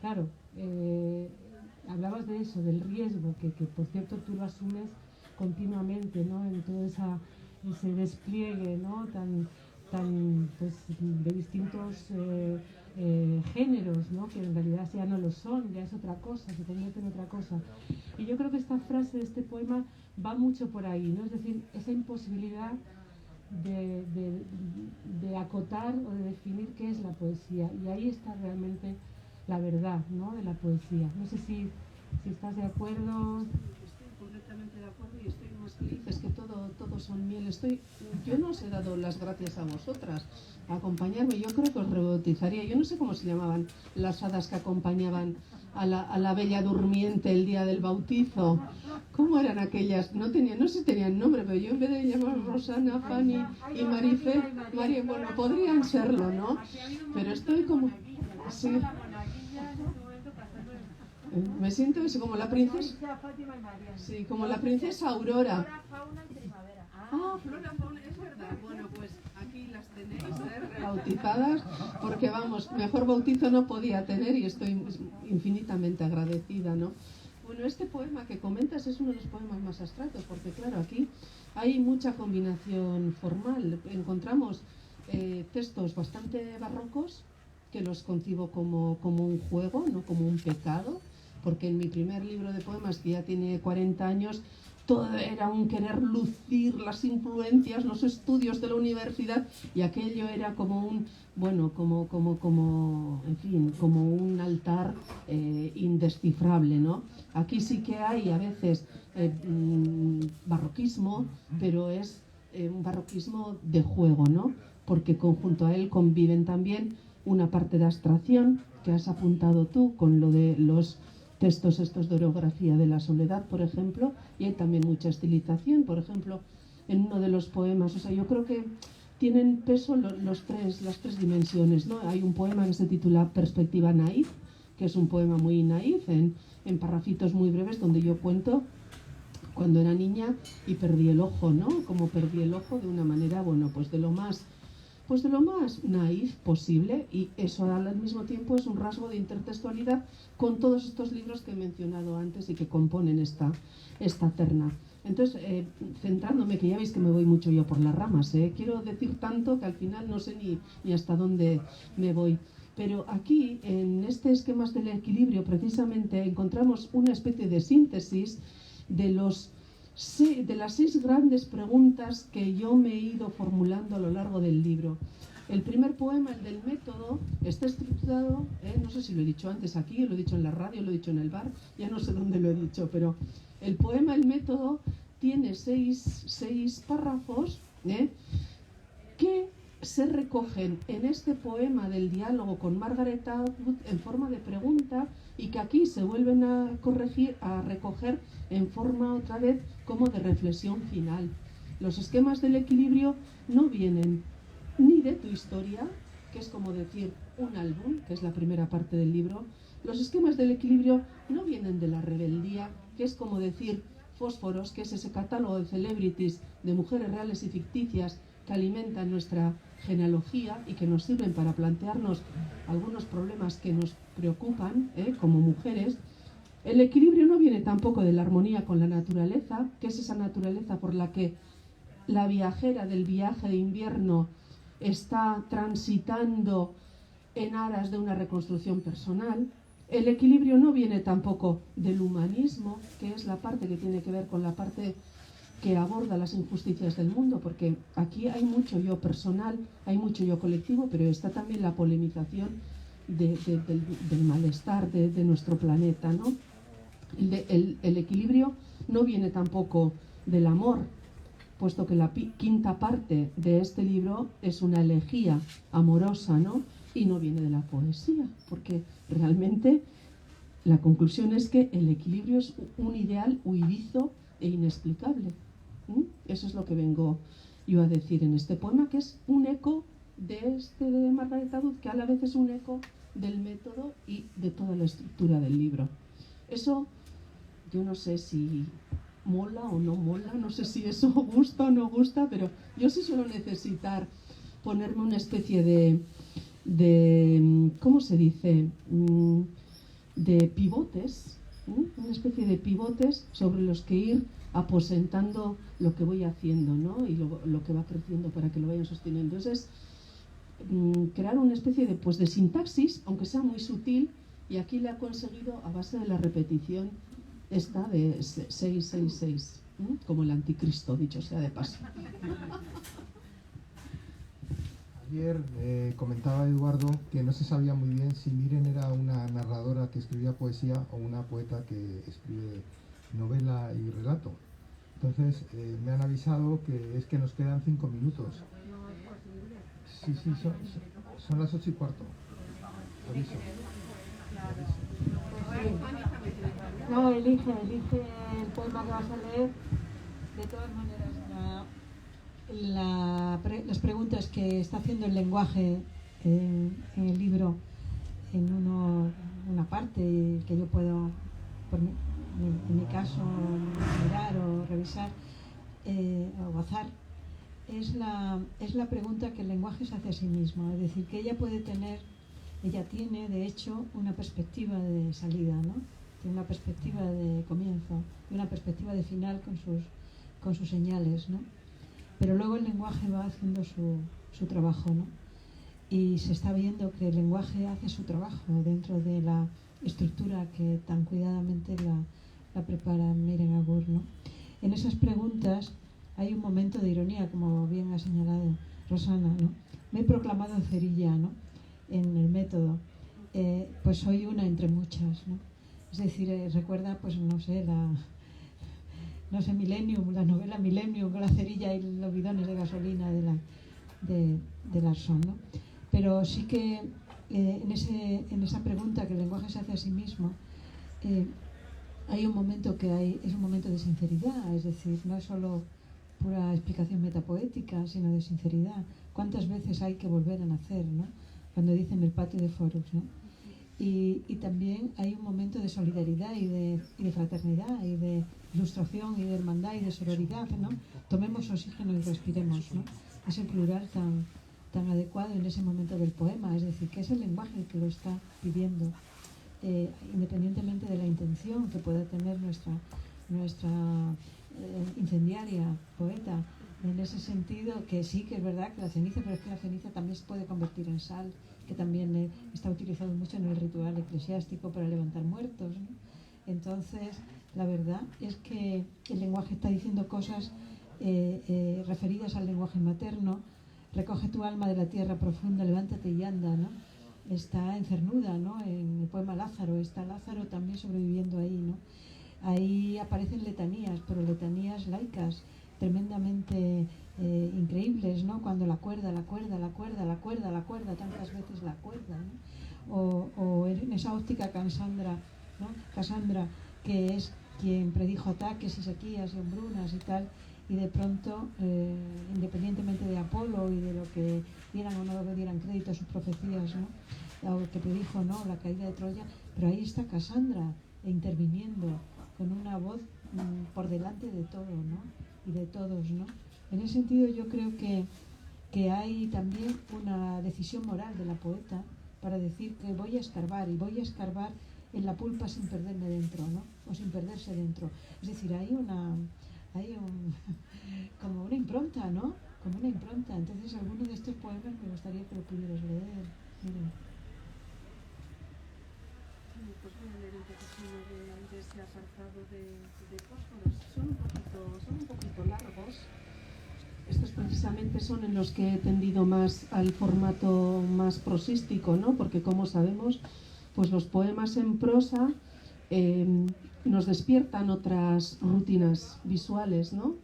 Claro, hablabas de eso, del riesgo, que por cierto tú lo asumes continuamente, ¿no? En todo ese despliegue, ¿no? tan pues, de distintos géneros, ¿no? Que en realidad ya no lo son, ya es otra cosa, se convierte en otra cosa. Y yo creo que esta frase de este poema va mucho por ahí, ¿no? Es decir, esa imposibilidad de acotar o de definir qué es la poesía, y ahí está realmente la verdad, ¿no? De la poesía. No sé si estás de acuerdo. Estoy completamente de acuerdo y estoy más feliz, es que todo son miel. Yo no os he dado las gracias a vosotras a acompañarme, yo creo que os rebautizaría, yo no sé cómo se llamaban las hadas que acompañaban a la bella durmiente el día del bautizo. ¿Cómo eran aquellas? No sé si tenían nombre, pero yo en vez de llamar Rosana, Fanny y Marife, María, bueno, podrían serlo, ¿no? Pero estoy como... Sí. Me siento eso, como la princesa... Sí, como la princesa Aurora. Ah, flora, fauna, es verdad. Bueno, pues aquí las tenéis, bautizadas, porque vamos, mejor bautizo no podía tener y estoy infinitamente agradecida, ¿no? Bueno, este poema que comentas es uno de los poemas más abstractos, porque claro, aquí hay mucha combinación formal. Encontramos textos bastante barrocos, que los concibo como un juego, no como un pecado, porque en mi primer libro de poemas, que ya tiene 40 años, todo era un querer lucir las influencias, los estudios de la universidad, y aquello era como un, bueno, en fin, como un altar indescifrable, ¿no? Aquí sí que hay a veces barroquismo, pero es un barroquismo de juego, ¿no? Porque junto a él conviven también una parte de abstracción que has apuntado tú con lo de los textos estos de orografía de la soledad, por ejemplo, y hay también mucha estilización, por ejemplo, en uno de los poemas. O sea, yo creo que tienen peso las tres dimensiones, ¿no? Hay un poema que se titula Perspectiva naif, que es un poema muy naif, en parrafitos muy breves, donde yo cuento cuando era niña y perdí el ojo, ¿no? Como perdí el ojo de una manera, bueno, pues de lo más naif posible, y eso al mismo tiempo es un rasgo de intertextualidad con todos estos libros que he mencionado antes y que componen esta terna. Entonces, centrándome, que ya veis que me voy mucho yo por las ramas, quiero decir tanto que al final no sé ni hasta dónde me voy. Pero aquí, en este esquema del equilibrio, precisamente encontramos una especie de síntesis de las 6 grandes preguntas que yo me he ido formulando a lo largo del libro. El primer poema, el del método, está estructurado, no sé si lo he dicho antes aquí, lo he dicho en la radio, lo he dicho en el bar, ya no sé dónde lo he dicho, pero el poema, el método, tiene 6 párrafos que se recogen en este poema del diálogo con Margaret Atwood en forma de pregunta, y que aquí se vuelven a recoger en forma otra vez como de reflexión final. Los esquemas del equilibrio no vienen ni de tu historia, que es como decir un álbum, que es la primera parte del libro. Los esquemas del equilibrio no vienen de la rebeldía, que es como decir Fósforos, que es ese catálogo de celebrities, de mujeres reales y ficticias que alimentan nuestra genealogía y que nos sirven para plantearnos algunos problemas que nos preocupan como mujeres. El equilibrio no viene tampoco de la armonía con la naturaleza, que es esa naturaleza por la que la viajera del viaje de invierno está transitando en aras de una reconstrucción personal. El equilibrio no viene tampoco del humanismo, que es la parte que tiene que ver con la parte que aborda las injusticias del mundo, porque aquí hay mucho yo personal, hay mucho yo colectivo, pero está también la polemización del malestar de nuestro planeta, ¿no? El equilibrio no viene tampoco del amor, puesto que la quinta parte de este libro es una elegía amorosa, ¿no? Y no viene de la poesía, porque realmente la conclusión es que el equilibrio es un ideal huidizo e inexplicable. Eso es lo que vengo yo a decir en este poema, que es un eco de Margaret Atwood, que a la vez es un eco del método y de toda la estructura del libro. Eso, yo no sé si mola o no mola, no sé si eso gusta o no gusta, pero yo sí suelo necesitar ponerme una especie de ¿cómo se dice? De pivotes, una especie de pivotes sobre los que ir aposentando lo que voy haciendo, ¿no? Y lo que va creciendo para que lo vayan sosteniendo. Entonces, crear una especie de, pues, de sintaxis, aunque sea muy sutil, y aquí le ha conseguido a base de la repetición esta de 666, como el anticristo, dicho sea de paso. Ayer comentaba Eduardo que no se sabía muy bien si Miren era una narradora que escribía poesía o una poeta que escribe novela y relato. Entonces me han avisado que es que nos quedan 5 minutos. Sí, son las 8:15. Aviso. No, elige el poema que vas a leer. De todas maneras, las preguntas que está haciendo el lenguaje en el libro, en una parte que yo puedo, en mi caso, mirar o revisar o gozar, es la pregunta que el lenguaje se hace a sí mismo. Es decir, que ella tiene, de hecho, una perspectiva de salida, ¿no? Tiene una perspectiva de comienzo y una perspectiva de final con sus señales, ¿no? Pero luego el lenguaje va haciendo su trabajo, ¿no? Y se está viendo que el lenguaje hace su trabajo dentro de la estructura que tan cuidadamente la prepara Miren Agur, ¿no? En esas preguntas hay un momento de ironía, como bien ha señalado Rosana, ¿no? Me he proclamado cerilla, ¿no? En el método. Pues soy una entre muchas, ¿no? Es decir, recuerda, pues no sé, Millennium, la novela Millennium, con la cerilla y los bidones de gasolina de Larson, ¿no? Pero sí que en esa pregunta que el lenguaje se hace a sí mismo, hay un momento es un momento de sinceridad, es decir, no es solo pura explicación metapoética, sino de sinceridad. ¿Cuántas veces hay que volver a nacer, ¿no? Cuando dicen el patio de Forus, ¿no? Y también hay un momento de solidaridad y de fraternidad y de ilustración y de hermandad y de sororidad, ¿no? Tomemos oxígeno y respiremos, ¿no? Es el plural tan adecuado en ese momento del poema, es decir, que es el lenguaje el que lo está pidiendo, independientemente de la intención que pueda tener nuestra incendiaria poeta. En ese sentido, que sí que es verdad que la ceniza, pero es que la ceniza también se puede convertir en sal, que también está utilizado mucho en el ritual eclesiástico para levantar muertos, ¿no? Entonces, la verdad es que el lenguaje está diciendo cosas referidas al lenguaje materno. Recoge tu alma de la tierra profunda, levántate y anda, ¿no? Está en Cernuda, ¿no? En el poema Lázaro, está Lázaro también sobreviviendo ahí, ¿no? Ahí aparecen letanías, pero letanías laicas, tremendamente increíbles, ¿no? Cuando la cuerda, tantas veces la cuerda, ¿no? O en esa óptica Cassandra, ¿no? Cassandra, que es quien predijo ataques y sequías y hambrunas y tal, y de pronto, independientemente de Apolo y de lo que dieran o no le dieran crédito a sus profecías, ¿no? O que predijo, ¿no?, la caída de Troya, pero ahí está Cassandra interviniendo con una voz por delante de todo, ¿no? Y de todos, ¿no? En ese sentido yo creo que hay también una decisión moral de la poeta para decir que voy a escarbar en la pulpa sin perderme dentro, ¿no? O sin perderse dentro. Es decir, hay como una impronta, ¿no? Como una impronta. Entonces, alguno de estos poemas me gustaría que lo pudieras leer. Miren. Pues voy a leer un poquito de ese apartado de fósforos. Son un poquito largos. Estos precisamente son en los que he tendido más al formato más prosístico, ¿no? Porque, como sabemos, pues los poemas en prosa nos despiertan otras rutinas visuales, ¿no?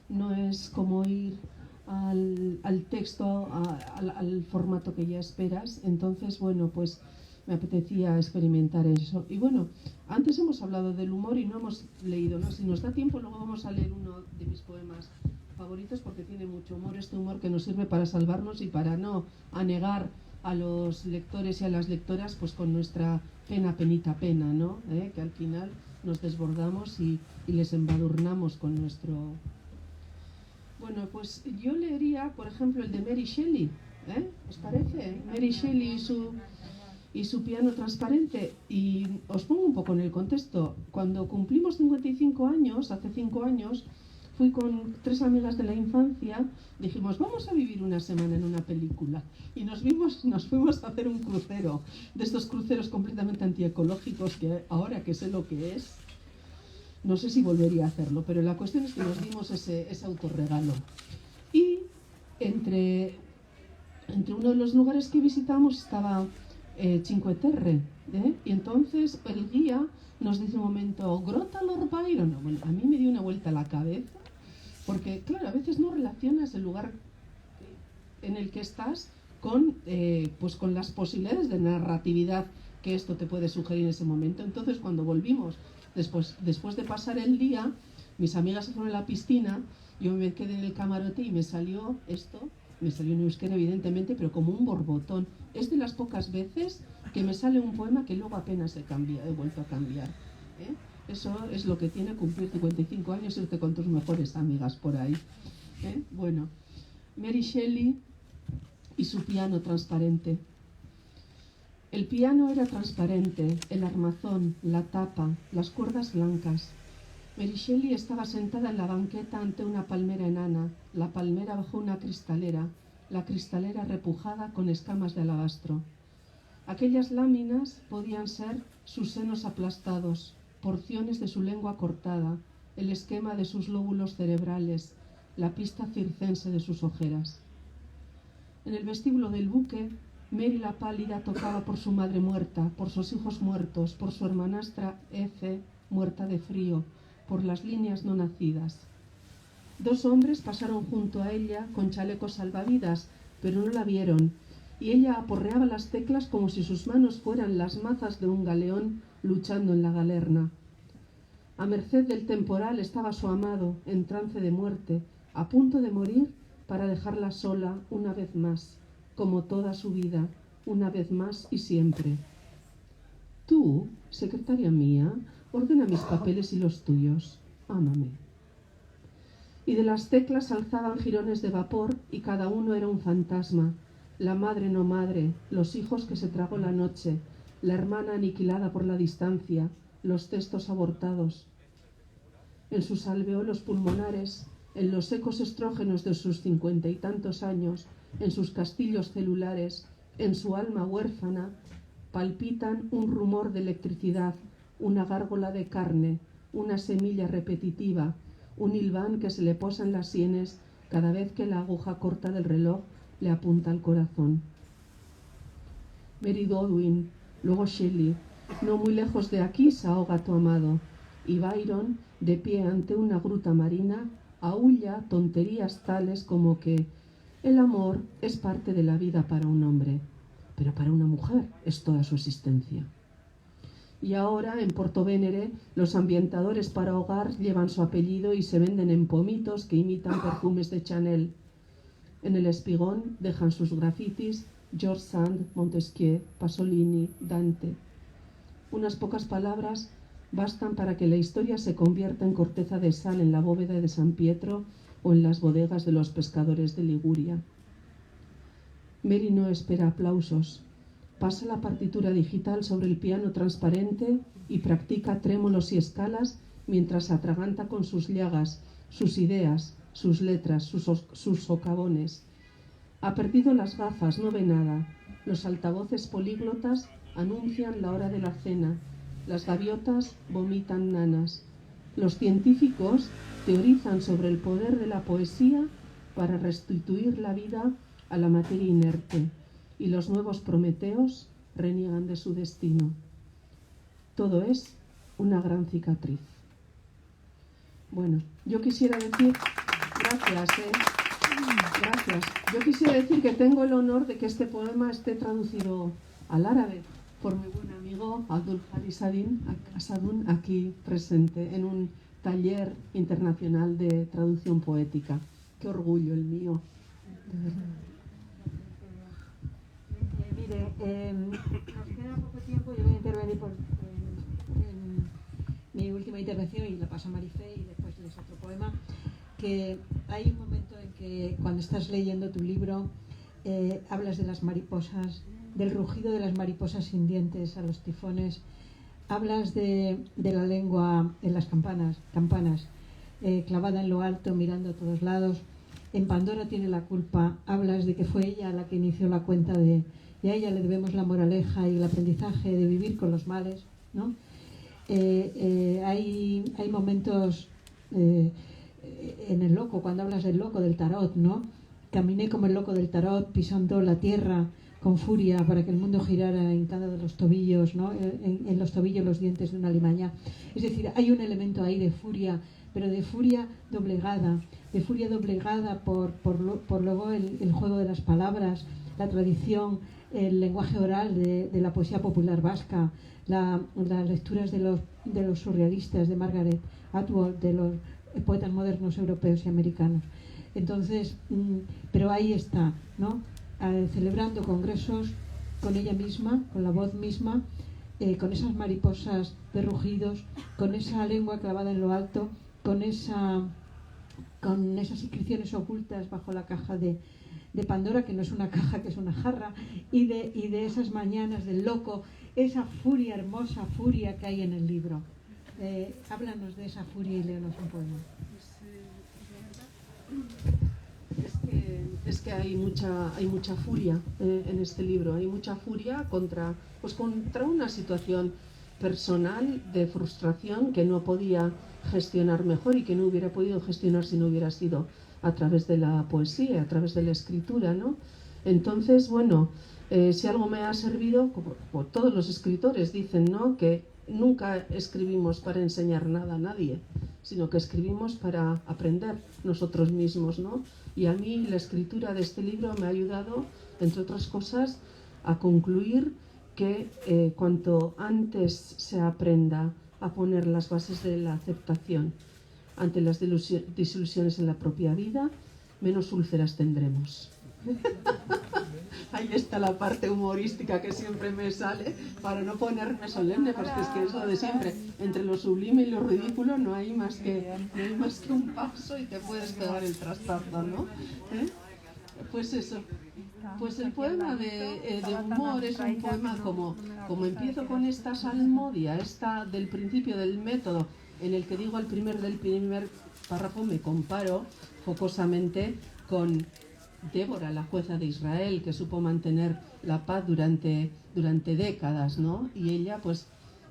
No es como ir al texto, al formato que ya esperas. Entonces, bueno, pues me apetecía experimentar eso. Y bueno, antes hemos hablado del humor y no hemos leído, ¿no? Si nos da tiempo, luego vamos a leer uno de mis poemas favoritos porque tiene mucho humor, este humor que nos sirve para salvarnos y para no anegar a los lectores y a las lectoras pues con nuestra pena, ¿no? Que al final nos desbordamos y les embadurnamos con Bueno, pues yo leería, por ejemplo, el de Mary Shelley, ¿eh? ¿Os parece? Mary Shelley y su piano transparente. Y os pongo un poco en el contexto. Cuando cumplimos 55 años, hace 5 años, fui con 3 amigas de la infancia, dijimos, vamos a vivir una semana en una película. Y nos fuimos a hacer un crucero, de estos cruceros completamente antiecológicos, que ahora que sé lo que es, no sé si volvería a hacerlo, pero la cuestión es que nos dimos ese autorregalo. Y entre uno de los lugares que visitamos estaba Cinque Terre, ¿eh? Y entonces el guía nos dice un momento, Grota Lord Byron. Bueno, a mí me dio una vuelta a la cabeza, porque claro, a veces no relacionas el lugar en el que estás con las posibilidades de narratividad que esto te puede sugerir en ese momento. Entonces cuando volvimos, después de pasar el día, mis amigas se fueron a la piscina, yo me quedé en el camarote y me salió esto. Me salió en euskera, evidentemente, pero como un borbotón. Es de las pocas veces que me sale un poema que luego apenas he vuelto a cambiar. ¿Eh? Eso es lo que tiene cumplir 55 años y irte con tus mejores amigas por ahí. ¿Eh? Bueno, Mary Shelley y su piano transparente. El piano era transparente, el armazón, la tapa, las cuerdas blancas. Mary Shelley estaba sentada en la banqueta ante una palmera enana, la palmera bajo una cristalera, la cristalera repujada con escamas de alabastro. Aquellas láminas podían ser sus senos aplastados, porciones de su lengua cortada, el esquema de sus lóbulos cerebrales, la pista circense de sus ojeras. En el vestíbulo del buque, Mary la pálida tocaba por su madre muerta, por sus hijos muertos, por su hermanastra F, muerta de frío, por las líneas no nacidas. 2 hombres pasaron junto a ella con chalecos salvavidas, pero no la vieron, y ella aporreaba las teclas como si sus manos fueran las mazas de un galeón luchando en la galerna. A merced del temporal estaba su amado, en trance de muerte, a punto de morir para dejarla sola una vez más, como toda su vida, una vez más y siempre. Tú, secretaria mía, ordena mis papeles y los tuyos. Ámame. Y de las teclas alzaban jirones de vapor y cada uno era un fantasma. La madre no madre, los hijos que se tragó la noche, la hermana aniquilada por la distancia, los textos abortados. En sus alveolos pulmonares, en los secos estrógenos de sus 50 y tantos años, en sus castillos celulares, en su alma huérfana, palpitan un rumor de electricidad, una gárgola de carne, una semilla repetitiva, un hilván que se le posa en las sienes cada vez que la aguja corta del reloj le apunta al corazón. Mary Godwin, luego Shelley, no muy lejos de aquí se ahoga tu amado, y Byron, de pie ante una gruta marina, aúlla tonterías tales como que el amor es parte de la vida para un hombre, pero para una mujer es toda su existencia. Y ahora, en Porto-Venere, los ambientadores para hogar llevan su apellido y se venden en pomitos que imitan perfumes de Chanel. En el espigón dejan sus grafitis George Sand, Montesquieu, Pasolini, Dante. Unas pocas palabras bastan para que la historia se convierta en corteza de sal en la bóveda de San Pietro o en las bodegas de los pescadores de Liguria. Mary no espera aplausos. Pasa la partitura digital sobre el piano transparente y practica trémolos y escalas mientras atraganta con sus llagas, sus ideas, sus letras, sus socavones. Ha perdido las gafas, no ve nada. Los altavoces políglotas anuncian la hora de la cena. Las gaviotas vomitan nanas. Los científicos teorizan sobre el poder de la poesía para restituir la vida a la materia inerte. Y los nuevos Prometeos reniegan de su destino. Todo es una gran cicatriz. Bueno, yo quisiera decir, gracias. Yo quisiera decir que tengo el honor de que este poema esté traducido al árabe por mi buen amigo Abdul Hadi Asadun, aquí presente en un taller internacional de traducción poética. Qué orgullo el mío, de verdad. Nos queda poco tiempo, yo voy a intervenir en mi última intervención y la paso a Marifé y después les otro poema, que hay un momento que cuando estás leyendo tu libro hablas de las mariposas, del rugido de las mariposas sin dientes a los tifones, hablas de la lengua en las campanas clavada en lo alto, mirando a todos lados. En Pandora tiene la culpa, hablas de que fue ella la que inició la cuenta y a ella le debemos la moraleja y el aprendizaje de vivir con los males, ¿no? Hay momentos en el loco, cuando hablas del loco del tarot, ¿no? Caminé como el loco del tarot, pisando la tierra con furia para que el mundo girara en cada de los tobillos, ¿no? En los tobillos los dientes de una limaña. Es decir, hay un elemento ahí de furia, pero de furia doblegada por luego el juego de las palabras, la tradición, el lenguaje oral de la poesía popular vasca, las lecturas de los surrealistas, de Margaret Atwood, de los poetas modernos europeos y americanos. Entonces, pero ahí está, ¿no? Celebrando congresos con ella misma, con la voz misma, con esas mariposas de rugidos, con esa lengua clavada en lo alto, con esas inscripciones ocultas bajo la caja de Pandora, que no es una caja, que es una jarra, y de esas mañanas del loco, esa furia, hermosa furia que hay en el libro. Háblanos de esa furia y léenos un poema. Es que hay mucha furia en este libro, hay mucha furia contra una situación personal de frustración que no podía gestionar mejor y que no hubiera podido gestionar si no hubiera sido a través de la poesía, a través de la escritura, ¿no? Entonces, bueno, si algo me ha servido, como todos los escritores dicen, ¿no?, que nunca escribimos para enseñar nada a nadie, sino que escribimos para aprender nosotros mismos, ¿no? Y a mí la escritura de este libro me ha ayudado, entre otras cosas, a concluir que cuanto antes se aprenda a poner las bases de la aceptación ante las desilusiones en la propia vida, menos úlceras tendremos. Ahí está la parte humorística que siempre me sale para no ponerme solemne, porque es que es lo de siempre. Entre lo sublime y lo ridículo no hay más que un paso y te puedes pegar el trastazo, ¿no? Pues eso. Pues el poema de humor es un poema como empiezo con esta salmodia, esta del principio del método, en el que digo del primer párrafo me comparo jocosamente con Débora, la jueza de Israel, que supo mantener la paz durante décadas, ¿no? Y ella, pues,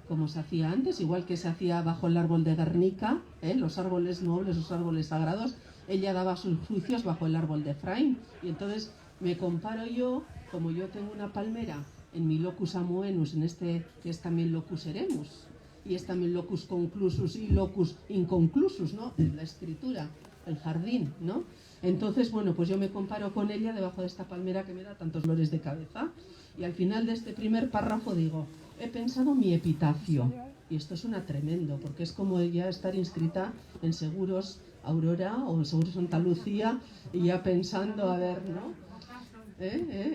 como se hacía antes, igual que se hacía bajo el árbol de Guernica, los árboles nobles, los árboles sagrados, ella daba sus juicios bajo el árbol de Efraín. Y entonces me comparo yo, como yo tengo una palmera en mi locus amoenus, en este que es también locus eremus, y es también locus conclusus y locus inconclusus, ¿no? En la escritura, el jardín, ¿no? Entonces, bueno, pues yo me comparo con ella debajo de esta palmera que me da tantos dolores de cabeza, y al final de este primer párrafo digo, he pensado mi epitafio, y esto suena tremendo, porque es como ya estar inscrita en Seguros Aurora o en Seguros Santa Lucía, y ya pensando, a ver, ¿no?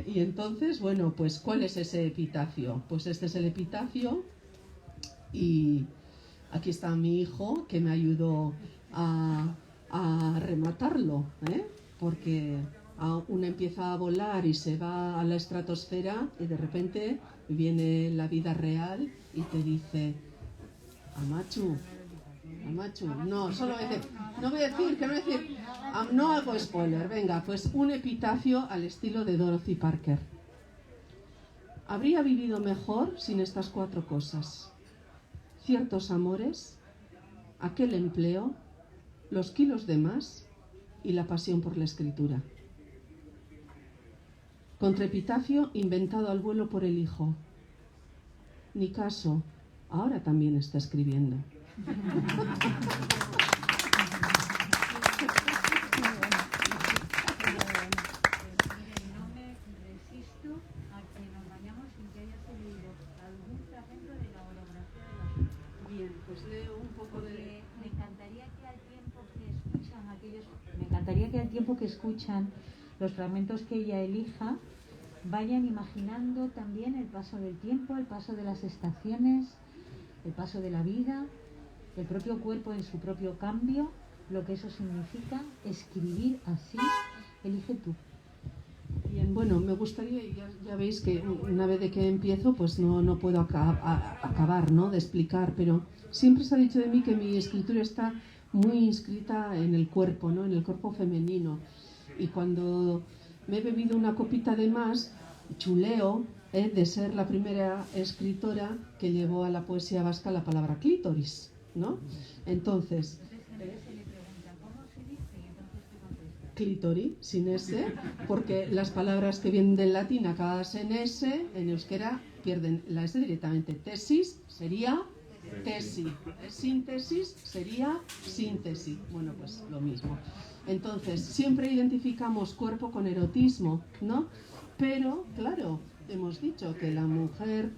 Y entonces, bueno, pues ¿cuál es ese epitafio? Pues este es el epitafio, y aquí está mi hijo que me ayudó a rematarlo, porque uno empieza a volar y se va a la estratosfera y de repente viene la vida real y te dice, Amachu, no, solo voy a decir, no hago spoiler, venga, pues un epitafio al estilo de Dorothy Parker. Habría vivido mejor sin estas 4 cosas: ciertos amores, aquel empleo, los kilos de más y la pasión por la escritura. Contraepitafio inventado al vuelo por el hijo. Ni caso, ahora también está escribiendo. Me encantaría que al tiempo que escuchan los fragmentos que ella elija, vayan imaginando también el paso del tiempo, el paso de las estaciones, el paso de la vida, el propio cuerpo en su propio cambio, lo que eso significa, escribir así, elige tú. Bien, bueno, me gustaría, y ya veis que una vez de que empiezo, pues no puedo acabar, ¿no?, de explicar, pero siempre se ha dicho de mí que mi escritura está muy inscrita en el cuerpo, ¿no?, en el cuerpo femenino. Y cuando me he bebido una copita de más, chuleo de ser la primera escritora que llevó a la poesía vasca la palabra clítoris, ¿no? Entonces, clítori, sin S, porque las palabras que vienen del latín acabadas en S, en euskera pierden la S directamente. Tesis sería tesi, síntesis sería síntesis. Bueno, pues lo mismo. Entonces, siempre identificamos cuerpo con erotismo, ¿no? Pero, claro, hemos dicho que la mujer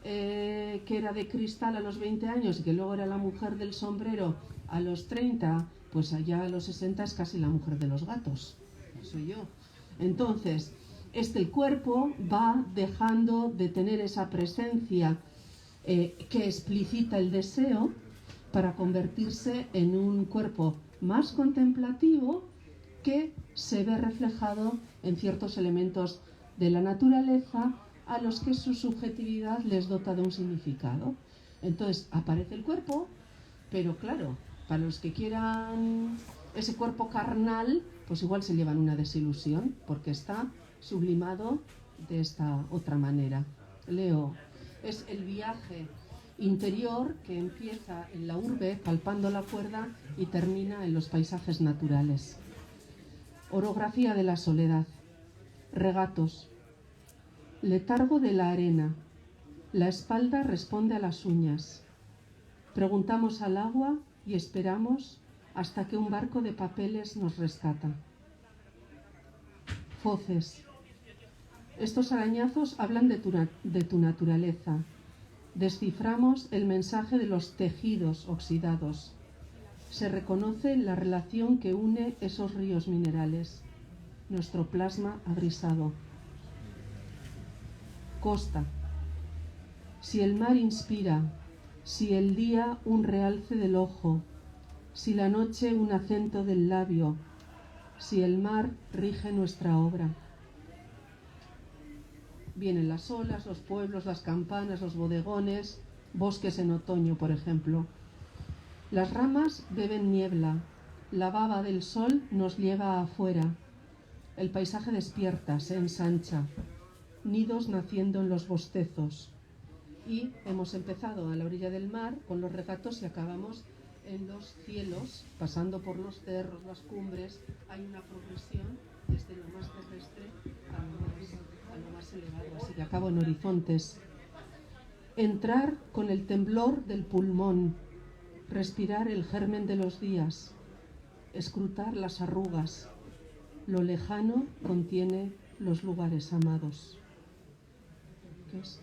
que era de cristal a los 20 años y que luego era la mujer del sombrero a los 30, pues allá a los 60 es casi la mujer de los gatos. Soy yo. Entonces, el cuerpo va dejando de tener esa presencia que explicita el deseo para convertirse en un cuerpo más contemplativo que se ve reflejado en ciertos elementos de la naturaleza a los que su subjetividad les dota de un significado. Entonces aparece el cuerpo, pero claro, para los que quieran ese cuerpo carnal, pues igual se llevan una desilusión, porque está sublimado de esta otra manera. Leo, es el viaje interior que empieza en la urbe, palpando la cuerda, y termina en los paisajes naturales. Orografía de la soledad. Regatos. Letargo de la arena. La espalda responde a las uñas. Preguntamos al agua y esperamos hasta que un barco de papeles nos rescata. Foces. Estos arañazos hablan de tu naturaleza. Desciframos el mensaje de los tejidos oxidados. Se reconoce la relación que une esos ríos minerales. Nuestro plasma agrisado. Costa. Si el mar inspira, si el día un realce del ojo, si la noche un acento del labio, si el mar rige nuestra obra. Vienen las olas, los pueblos, las campanas, los bodegones, bosques en otoño, por ejemplo. Las ramas beben niebla, la baba del sol nos lleva afuera. El paisaje despierta, se ensancha, nidos naciendo en los bostezos. Y hemos empezado a la orilla del mar con los regatos y acabamos en los cielos, pasando por los cerros, las cumbres. Hay una progresión desde lo más terrestre a lo más elevado, así que acabo en horizontes. Entrar con el temblor del pulmón, respirar el germen de los días, escrutar las arrugas. Lo lejano contiene los lugares amados. ¿Qué es?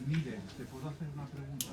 Mire, ¿te puedo hacer una pregunta?